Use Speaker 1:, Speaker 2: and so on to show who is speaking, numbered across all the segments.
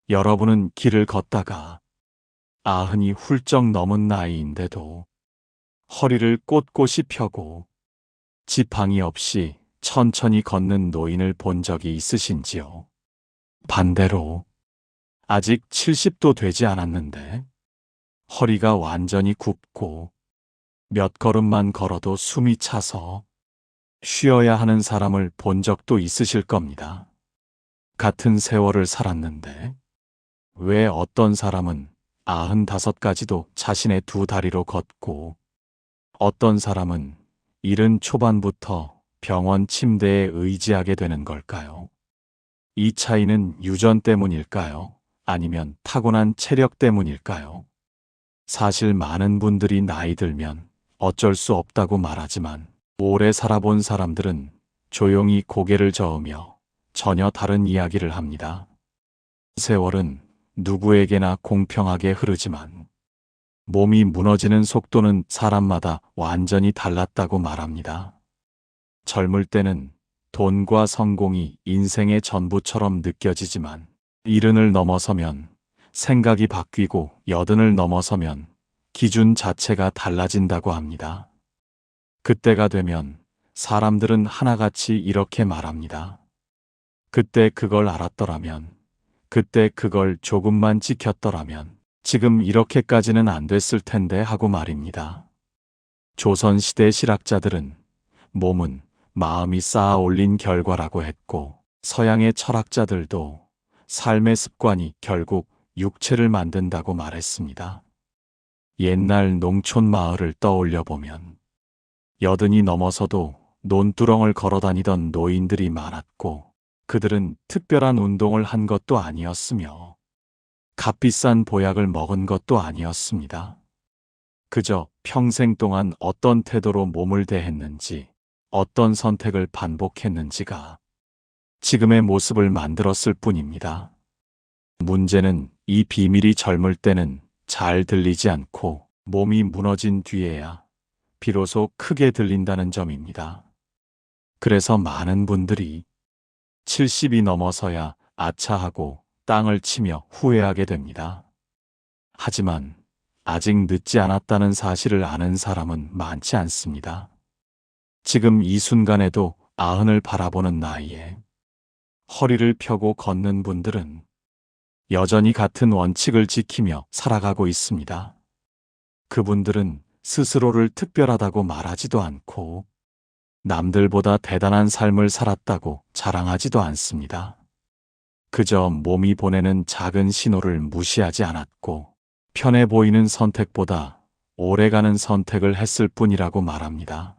Speaker 1: 여러분은 길을 걷다가 90이 훌쩍 넘은 나이인데도 허리를 꼿꼿이 펴고 지팡이 없이 천천히 걷는 노인을 본 적이 있으신지요? 반대로 아직 70도 되지 않았는데 허리가 완전히 굽고 몇 걸음만 걸어도 숨이 차서 쉬어야 하는 사람을 본 적도 있으실 겁니다. 같은 세월을 살았는데 왜 어떤 사람은 95까지도 자신의 두 다리로 걷고 어떤 사람은 70 초반부터 병원 침대에 의지하게 되는 걸까요? 이 차이는 유전 때문일까요? 아니면 타고난 체력 때문일까요? 사실 많은 분들이 나이 들면 어쩔 수 없다고 말하지만 오래 살아본 사람들은 조용히 고개를 저으며 전혀 다른 이야기를 합니다. 세월은 누구에게나 공평하게 흐르지만 몸이 무너지는 속도는 사람마다 완전히 달랐다고 말합니다. 젊을 때는 돈과 성공이 인생의 전부처럼 느껴지지만 70을 넘어서면 생각이 바뀌고 80을 넘어서면 기준 자체가 달라진다고 합니다. 그때가 되면 사람들은 하나같이 이렇게 말합니다. 그때 그걸 알았더라면, 그때 그걸 조금만 지켰더라면 지금 이렇게까지는 안 됐을 텐데 하고 말입니다. 조선시대 실학자들은 몸은 마음이 쌓아 올린 결과라고 했고, 서양의 철학자들도 삶의 습관이 결국 육체를 만든다고 말했습니다. 옛날 농촌 마을을 떠올려 보면 80이 넘어서도 논두렁을 걸어 다니던 노인들이 많았고, 그들은 특별한 운동을 한 것도 아니었으며 값비싼 보약을 먹은 것도 아니었습니다. 그저 평생 동안 어떤 태도로 몸을 대했는지, 어떤 선택을 반복했는지가 지금의 모습을 만들었을 뿐입니다. 문제는 이 비밀이 젊을 때는 잘 들리지 않고 몸이 무너진 뒤에야 비로소 크게 들린다는 점입니다. 그래서 많은 분들이 70이 넘어서야 아차하고 땅을 치며 후회하게 됩니다. 하지만 아직 늦지 않았다는 사실을 아는 사람은 많지 않습니다. 지금 이 순간에도 90을 바라보는 나이에 허리를 펴고 걷는 분들은 여전히 같은 원칙을 지키며 살아가고 있습니다. 그분들은 스스로를 특별하다고 말하지도 않고 남들보다 대단한 삶을 살았다고 자랑하지도 않습니다. 그저 몸이 보내는 작은 신호를 무시하지 않았고 편해 보이는 선택보다 오래가는 선택을 했을 뿐이라고 말합니다.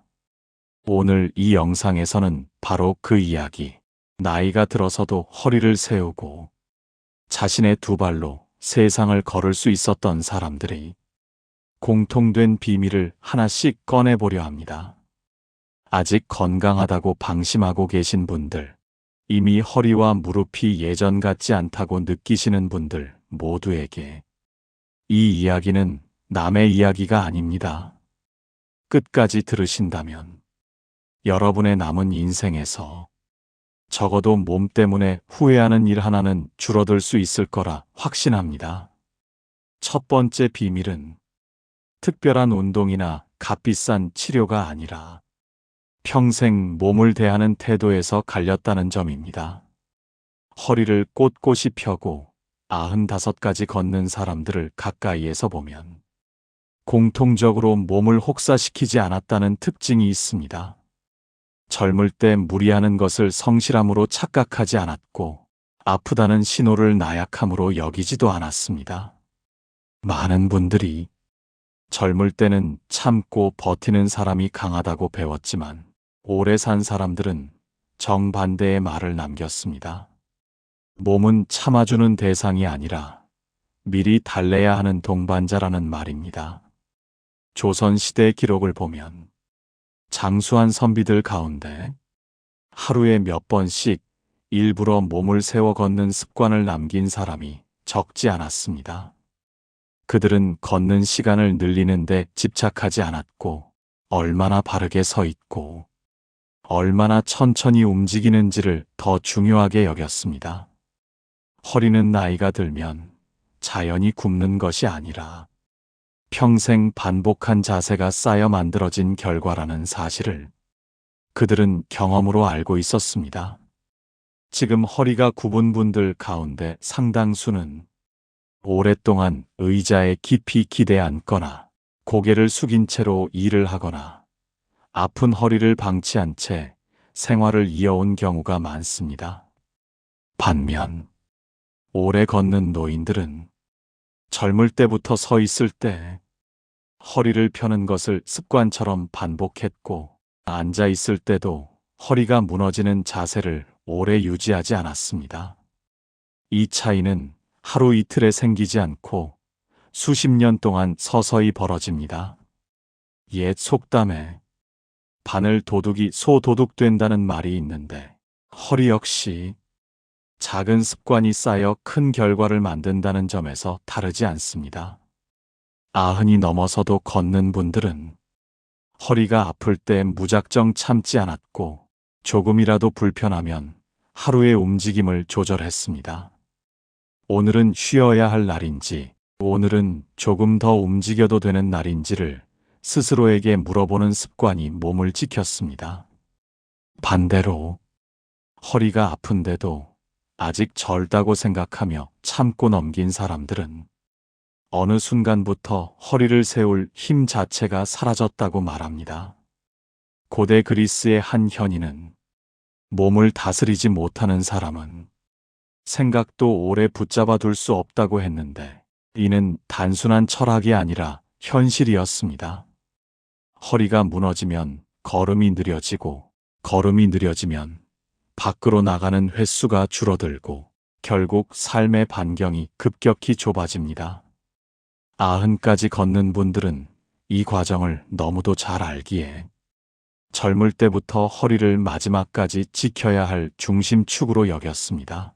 Speaker 1: 오늘 이 영상에서는 바로 그 이야기, 나이가 들어서도 허리를 세우고 자신의 두 발로 세상을 걸을 수 있었던 사람들의 공통된 비밀을 하나씩 꺼내보려 합니다. 아직 건강하다고 방심하고 계신 분들, 이미 허리와 무릎이 예전 같지 않다고 느끼시는 분들 모두에게 이 이야기는 남의 이야기가 아닙니다. 끝까지 들으신다면 여러분의 남은 인생에서 적어도 몸 때문에 후회하는 일 하나는 줄어들 수 있을 거라 확신합니다. 첫 번째 비밀은 특별한 운동이나 값비싼 치료가 아니라 평생 몸을 대하는 태도에서 갈렸다는 점입니다. 허리를 꼿꼿이 펴고 95까지 걷는 사람들을 가까이에서 보면 공통적으로 몸을 혹사시키지 않았다는 특징이 있습니다. 젊을 때 무리하는 것을 성실함으로 착각하지 않았고 아프다는 신호를 나약함으로 여기지도 않았습니다. 많은 분들이 젊을 때는 참고 버티는 사람이 강하다고 배웠지만 오래 산 사람들은 정반대의 말을 남겼습니다. 몸은 참아주는 대상이 아니라 미리 달래야 하는 동반자라는 말입니다. 조선시대 기록을 보면 장수한 선비들 가운데 하루에 몇 번씩 일부러 몸을 세워 걷는 습관을 남긴 사람이 적지 않았습니다. 그들은 걷는 시간을 늘리는 데 집착하지 않았고 얼마나 바르게 서 있고 얼마나 천천히 움직이는지를 더 중요하게 여겼습니다. 허리는 나이가 들면 자연히 굽는 것이 아니라 평생 반복한 자세가 쌓여 만들어진 결과라는 사실을 그들은 경험으로 알고 있었습니다. 지금 허리가 굽은 분들 가운데 상당수는 오랫동안 의자에 깊이 기대 앉거나 고개를 숙인 채로 일을 하거나 아픈 허리를 방치한 채 생활을 이어온 경우가 많습니다. 반면 오래 걷는 노인들은 젊을 때부터 서 있을 때 허리를 펴는 것을 습관처럼 반복했고, 앉아 있을 때도 허리가 무너지는 자세를 오래 유지하지 않았습니다. 이 차이는 하루 이틀에 생기지 않고 수십 년 동안 서서히 벌어집니다. 옛 속담에 바늘 도둑이 소 도둑된다는 말이 있는데, 허리 역시 작은 습관이 쌓여 큰 결과를 만든다는 점에서 다르지 않습니다. 90이 넘어서도 걷는 분들은 허리가 아플 때 무작정 참지 않았고, 조금이라도 불편하면 하루의 움직임을 조절했습니다. 오늘은 쉬어야 할 날인지, 오늘은 조금 더 움직여도 되는 날인지를 스스로에게 물어보는 습관이 몸을 지켰습니다. 반대로 허리가 아픈데도 아직 젊다고 생각하며 참고 넘긴 사람들은 어느 순간부터 허리를 세울 힘 자체가 사라졌다고 말합니다. 고대 그리스의 한 현인은 몸을 다스리지 못하는 사람은 생각도 오래 붙잡아 둘 수 없다고 했는데, 이는 단순한 철학이 아니라 현실이었습니다. 허리가 무너지면 걸음이 느려지고, 걸음이 느려지면 밖으로 나가는 횟수가 줄어들고, 결국 삶의 반경이 급격히 좁아집니다. 90까지 걷는 분들은 이 과정을 너무도 잘 알기에 젊을 때부터 허리를 마지막까지 지켜야 할 중심축으로 여겼습니다.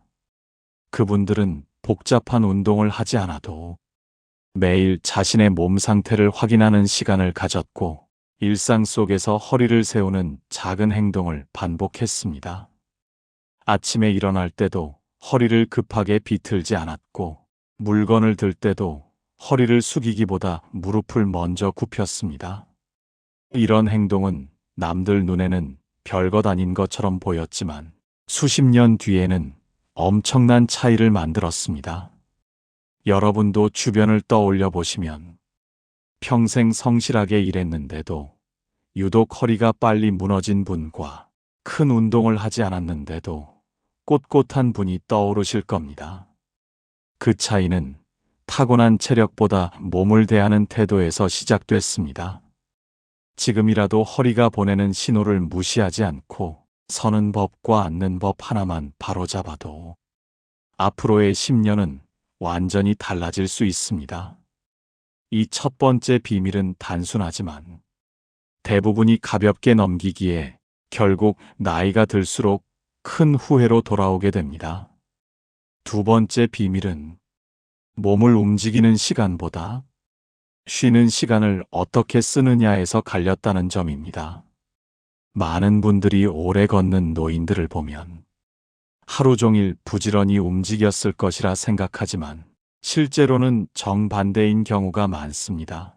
Speaker 1: 그분들은 복잡한 운동을 하지 않아도 매일 자신의 몸 상태를 확인하는 시간을 가졌고, 일상 속에서 허리를 세우는 작은 행동을 반복했습니다. 아침에 일어날 때도 허리를 급하게 비틀지 않았고, 물건을 들 때도 허리를 숙이기보다 무릎을 먼저 굽혔습니다. 이런 행동은 남들 눈에는 별것 아닌 것처럼 보였지만 수십 년 뒤에는 엄청난 차이를 만들었습니다. 여러분도 주변을 떠올려 보시면 평생 성실하게 일했는데도 유독 허리가 빨리 무너진 분과 큰 운동을 하지 않았는데도 꼿꼿한 분이 떠오르실 겁니다. 그 차이는 타고난 체력보다 몸을 대하는 태도에서 시작됐습니다. 지금이라도 허리가 보내는 신호를 무시하지 않고 서는 법과 앉는 법 하나만 바로잡아도 앞으로의 10년은 완전히 달라질 수 있습니다. 이 첫 번째 비밀은 단순하지만 대부분이 가볍게 넘기기에 결국 나이가 들수록 큰 후회로 돌아오게 됩니다. 두 번째 비밀은 몸을 움직이는 시간보다 쉬는 시간을 어떻게 쓰느냐에서 갈렸다는 점입니다. 많은 분들이 오래 걷는 노인들을 보면 하루 종일 부지런히 움직였을 것이라 생각하지만 실제로는 정반대인 경우가 많습니다.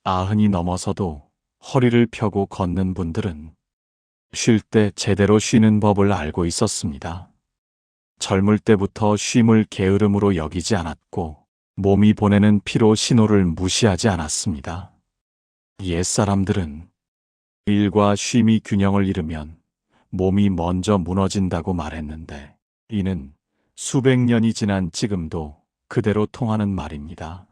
Speaker 1: 90이 넘어서도 허리를 펴고 걷는 분들은 쉴 때 제대로 쉬는 법을 알고 있었습니다. 젊을 때부터 쉼을 게으름으로 여기지 않았고, 몸이 보내는 피로 신호를 무시하지 않았습니다. 옛사람들은 일과 쉼이 균형을 잃으면 몸이 먼저 무너진다고 말했는데, 이는 수백 년이 지난 지금도 그대로 통하는 말입니다.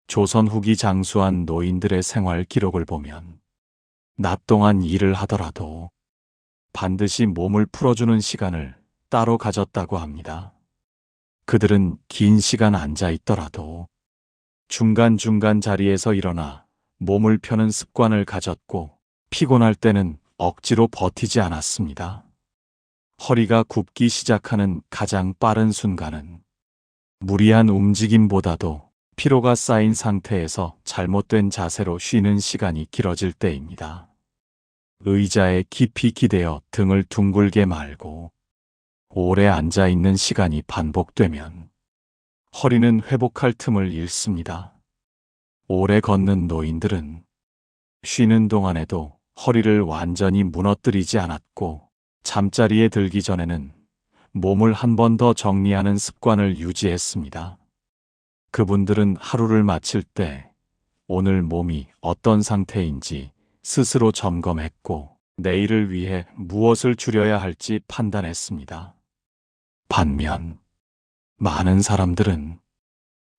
Speaker 1: 조선 후기 장수한 노인들의 생활 기록을 보면 낮 동안 일을 하더라도 반드시 몸을 풀어주는 시간을 따로 가졌다고 합니다. 그들은 긴 시간 앉아 있더라도 중간중간 자리에서 일어나 몸을 펴는 습관을 가졌고, 피곤할 때는 억지로 버티지 않았습니다. 허리가 굽기 시작하는 가장 빠른 순간은 무리한 움직임보다도 피로가 쌓인 상태에서 잘못된 자세로 쉬는 시간이 길어질 때입니다. 의자에 깊이 기대어 등을 둥글게 말고 오래 앉아 있는 시간이 반복되면 허리는 회복할 틈을 잃습니다. 오래 걷는 노인들은 쉬는 동안에도 허리를 완전히 무너뜨리지 않았고 잠자리에 들기 전에는 몸을 한 번 더 정리하는 습관을 유지했습니다. 그분들은 하루를 마칠 때 오늘 몸이 어떤 상태인지 스스로 점검했고 내일을 위해 무엇을 줄여야 할지 판단했습니다. 반면 많은 사람들은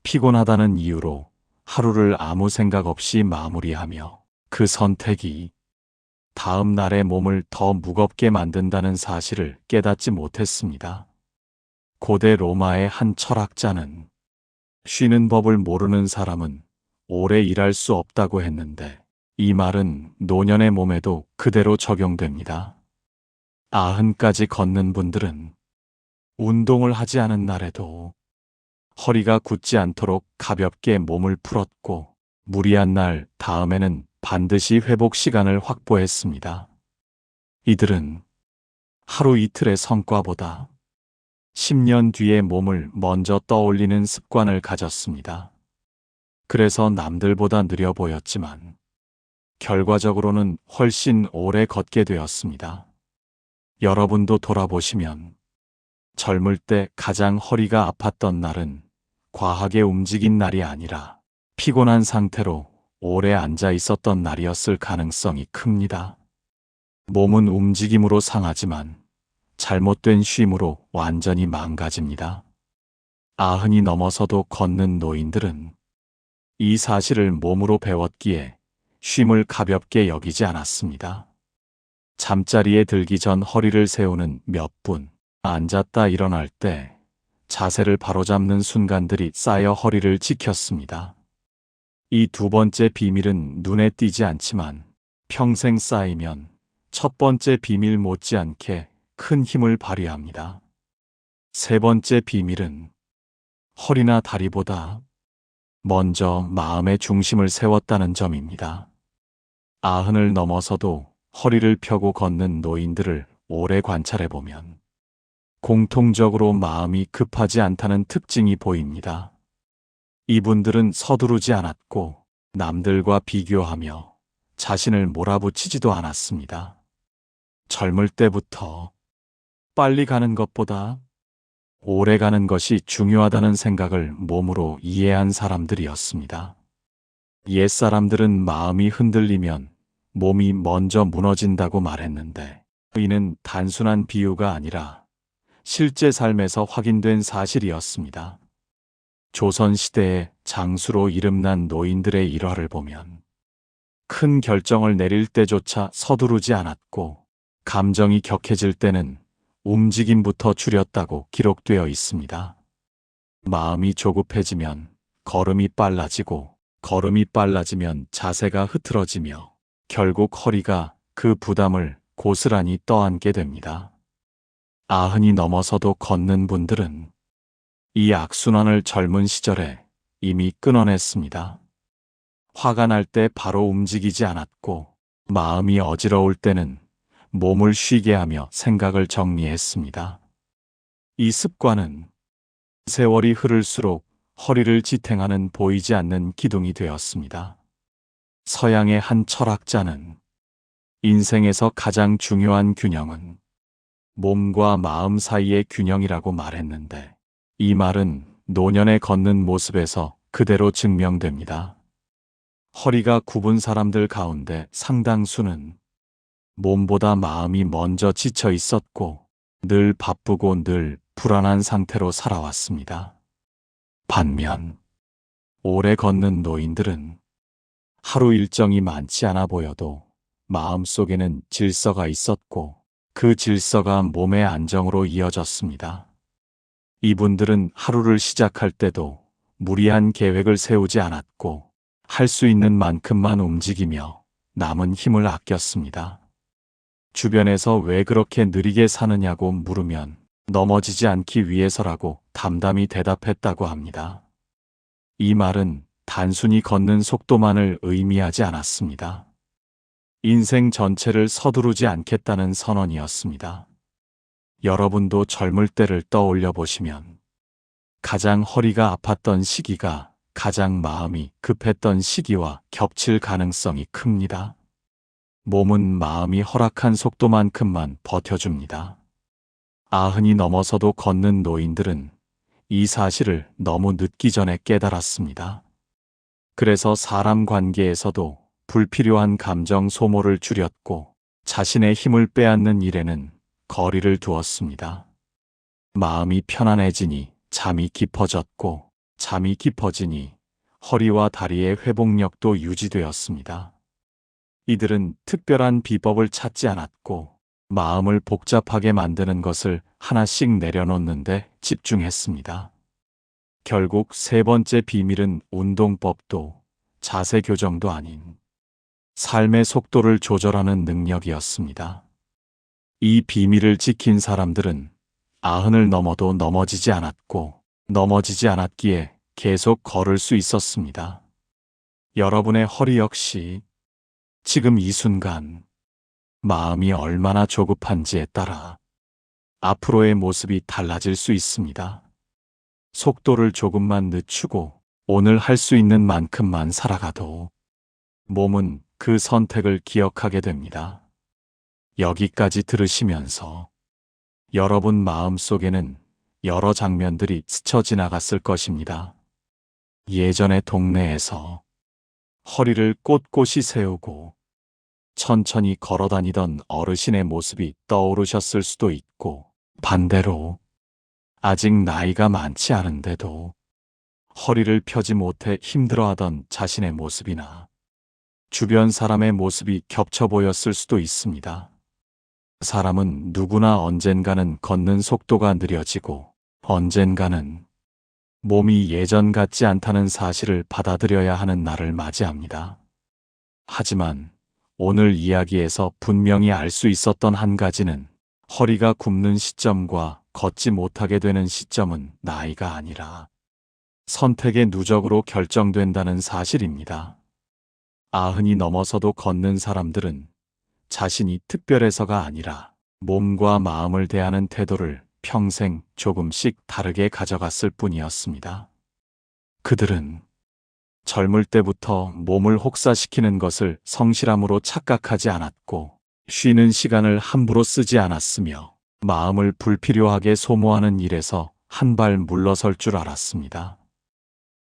Speaker 1: 피곤하다는 이유로 하루를 아무 생각 없이 마무리하며 그 선택이 다음 날의 몸을 더 무겁게 만든다는 사실을 깨닫지 못했습니다. 고대 로마의 한 철학자는 쉬는 법을 모르는 사람은 오래 일할 수 없다고 했는데 이 말은 노년의 몸에도 그대로 적용됩니다. 90까지 걷는 분들은 운동을 하지 않은 날에도 허리가 굳지 않도록 가볍게 몸을 풀었고 무리한 날 다음에는 반드시 회복 시간을 확보했습니다. 이들은 하루 이틀의 성과보다 10년 뒤의 몸을 먼저 떠올리는 습관을 가졌습니다. 그래서 남들보다 느려 보였지만 결과적으로는 훨씬 오래 걷게 되었습니다. 여러분도 돌아보시면 젊을 때 가장 허리가 아팠던 날은 과하게 움직인 날이 아니라 피곤한 상태로 오래 앉아 있었던 날이었을 가능성이 큽니다. 몸은 움직임으로 상하지만 잘못된 쉼으로 완전히 망가집니다. 90이 넘어서도 걷는 노인들은 이 사실을 몸으로 배웠기에 쉼을 가볍게 여기지 않았습니다. 잠자리에 들기 전 허리를 세우는 몇 분, 앉았다 일어날 때 자세를 바로잡는 순간들이 쌓여 허리를 지켰습니다. 이 두 번째 비밀은 눈에 띄지 않지만 평생 쌓이면 첫 번째 비밀 못지않게 큰 힘을 발휘합니다. 세 번째 비밀은 허리나 다리보다 먼저 마음의 중심을 세웠다는 점입니다. 90을 넘어서도 허리를 펴고 걷는 노인들을 오래 관찰해보면 공통적으로 마음이 급하지 않다는 특징이 보입니다. 이분들은 서두르지 않았고 남들과 비교하며 자신을 몰아붙이지도 않았습니다. 젊을 때부터 빨리 가는 것보다 오래 가는 것이 중요하다는 생각을 몸으로 이해한 사람들이었습니다. 옛 사람들은 마음이 흔들리면 몸이 먼저 무너진다고 말했는데 이는 단순한 비유가 아니라 실제 삶에서 확인된 사실이었습니다. 조선시대의 장수로 이름난 노인들의 일화를 보면 큰 결정을 내릴 때조차 서두르지 않았고 감정이 격해질 때는 움직임부터 줄였다고 기록되어 있습니다. 마음이 조급해지면 걸음이 빨라지고 걸음이 빨라지면 자세가 흐트러지며 결국 허리가 그 부담을 고스란히 떠안게 됩니다. 90이 넘어서도 걷는 분들은 이 악순환을 젊은 시절에 이미 끊어냈습니다. 화가 날 때 바로 움직이지 않았고 마음이 어지러울 때는 몸을 쉬게 하며 생각을 정리했습니다. 이 습관은 세월이 흐를수록 허리를 지탱하는 보이지 않는 기둥이 되었습니다. 서양의 한 철학자는 인생에서 가장 중요한 균형은 몸과 마음 사이의 균형이라고 말했는데 이 말은 노년에 걷는 모습에서 그대로 증명됩니다. 허리가 굽은 사람들 가운데 상당수는 몸보다 마음이 먼저 지쳐 있었고 늘 바쁘고 늘 불안한 상태로 살아왔습니다. 반면 오래 걷는 노인들은 하루 일정이 많지 않아 보여도 마음속에는 질서가 있었고 그 질서가 몸의 안정으로 이어졌습니다. 이분들은 하루를 시작할 때도 무리한 계획을 세우지 않았고 할 수 있는 만큼만 움직이며 남은 힘을 아꼈습니다. 주변에서 왜 그렇게 느리게 사느냐고 물으면 넘어지지 않기 위해서라고 담담히 대답했다고 합니다. 이 말은 단순히 걷는 속도만을 의미하지 않았습니다. 인생 전체를 서두르지 않겠다는 선언이었습니다. 여러분도 젊을 때를 떠올려 보시면 가장 허리가 아팠던 시기가 가장 마음이 급했던 시기와 겹칠 가능성이 큽니다. 몸은 마음이 허락한 속도만큼만 버텨줍니다. 90이 넘어서도 걷는 노인들은 이 사실을 너무 늦기 전에 깨달았습니다. 그래서 사람 관계에서도 불필요한 감정 소모를 줄였고 자신의 힘을 빼앗는 일에는 거리를 두었습니다. 마음이 편안해지니 잠이 깊어졌고 잠이 깊어지니 허리와 다리의 회복력도 유지되었습니다. 이들은 특별한 비법을 찾지 않았고 마음을 복잡하게 만드는 것을 하나씩 내려놓는데 집중했습니다. 결국 세 번째 비밀은 운동법도 자세 교정도 아닌 삶의 속도를 조절하는 능력이었습니다. 이 비밀을 지킨 사람들은 90을 넘어도 넘어지지 않았고 넘어지지 않았기에 계속 걸을 수 있었습니다. 여러분의 허리 역시 지금 이 순간 마음이 얼마나 조급한지에 따라 앞으로의 모습이 달라질 수 있습니다. 속도를 조금만 늦추고 오늘 할 수 있는 만큼만 살아가도 몸은 그 선택을 기억하게 됩니다. 여기까지 들으시면서 여러분 마음속에는 여러 장면들이 스쳐 지나갔을 것입니다. 예전의 동네에서 허리를 꼿꼿이 세우고 천천히 걸어 다니던 어르신의 모습이 떠오르셨을 수도 있고, 반대로 아직 나이가 많지 않은데도 허리를 펴지 못해 힘들어하던 자신의 모습이나 주변 사람의 모습이 겹쳐 보였을 수도 있습니다. 사람은 누구나 언젠가는 걷는 속도가 느려지고 언젠가는 몸이 예전 같지 않다는 사실을 받아들여야 하는 날을 맞이합니다. 하지만 오늘 이야기에서 분명히 알 수 있었던 한 가지는 허리가 굽는 시점과 걷지 못하게 되는 시점은 나이가 아니라 선택의 누적으로 결정된다는 사실입니다. 90이 넘어서도 걷는 사람들은 자신이 특별해서가 아니라 몸과 마음을 대하는 태도를 평생 조금씩 다르게 가져갔을 뿐이었습니다. 그들은 젊을 때부터 몸을 혹사시키는 것을 성실함으로 착각하지 않았고 쉬는 시간을 함부로 쓰지 않았으며 마음을 불필요하게 소모하는 일에서 한 발 물러설 줄 알았습니다.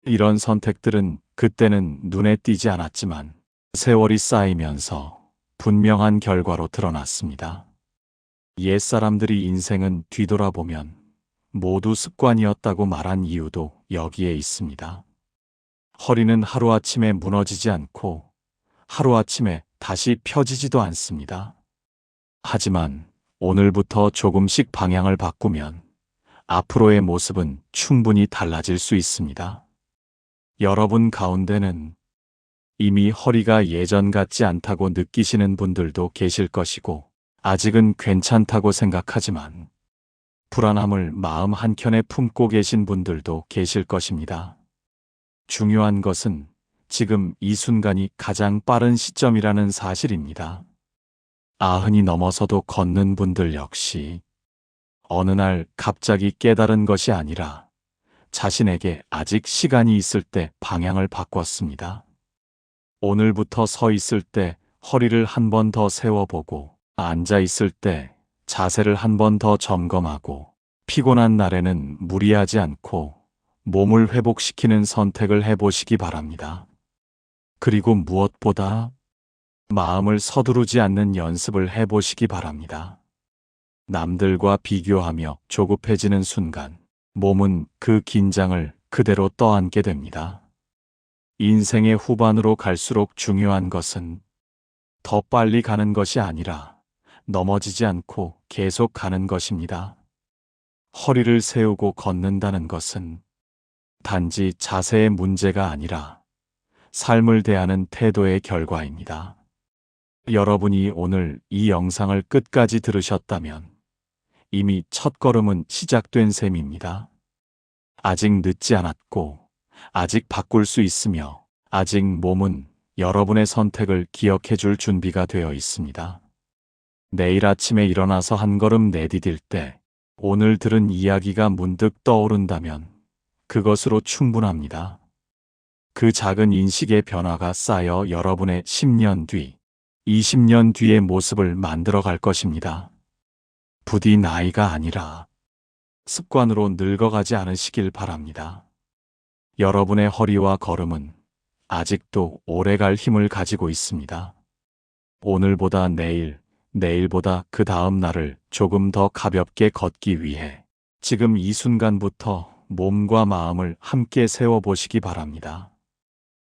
Speaker 1: 이런 선택들은 그때는 눈에 띄지 않았지만 세월이 쌓이면서 분명한 결과로 드러났습니다. 옛사람들이 인생은 뒤돌아보면 모두 습관이었다고 말한 이유도 여기에 있습니다. 허리는 하루아침에 무너지지 않고 하루아침에 다시 펴지지도 않습니다. 하지만 오늘부터 조금씩 방향을 바꾸면 앞으로의 모습은 충분히 달라질 수 있습니다. 여러분 가운데는 이미 허리가 예전 같지 않다고 느끼시는 분들도 계실 것이고 아직은 괜찮다고 생각하지만 불안함을 마음 한켠에 품고 계신 분들도 계실 것입니다. 중요한 것은 지금 이 순간이 가장 빠른 시점이라는 사실입니다. 90이 넘어서도 걷는 분들 역시 어느 날 갑자기 깨달은 것이 아니라 자신에게 아직 시간이 있을 때 방향을 바꿨습니다. 오늘부터 서 있을 때 허리를 한 번 더 세워보고 앉아 있을 때 자세를 한 번 더 점검하고 피곤한 날에는 무리하지 않고 몸을 회복시키는 선택을 해보시기 바랍니다. 그리고 무엇보다 마음을 서두르지 않는 연습을 해보시기 바랍니다. 남들과 비교하며 조급해지는 순간 몸은 그 긴장을 그대로 떠안게 됩니다. 인생의 후반으로 갈수록 중요한 것은 더 빨리 가는 것이 아니라 넘어지지 않고 계속 가는 것입니다. 허리를 세우고 걷는다는 것은 단지 자세의 문제가 아니라 삶을 대하는 태도의 결과입니다. 여러분이 오늘 이 영상을 끝까지 들으셨다면 이미 첫걸음은 시작된 셈입니다. 아직 늦지 않았고 아직 바꿀 수 있으며 아직 몸은 여러분의 선택을 기억해 줄 준비가 되어 있습니다. 내일 아침에 일어나서 한 걸음 내디딜 때 오늘 들은 이야기가 문득 떠오른다면 그것으로 충분합니다. 그 작은 인식의 변화가 쌓여 여러분의 10년 뒤, 20년 뒤의 모습을 만들어 갈 것입니다. 부디 나이가 아니라 습관으로 늙어가지 않으시길 바랍니다. 여러분의 허리와 걸음은 아직도 오래갈 힘을 가지고 있습니다. 오늘보다 내일, 내일보다 그 다음 날을 조금 더 가볍게 걷기 위해 지금 이 순간부터 몸과 마음을 함께 세워보시기 바랍니다.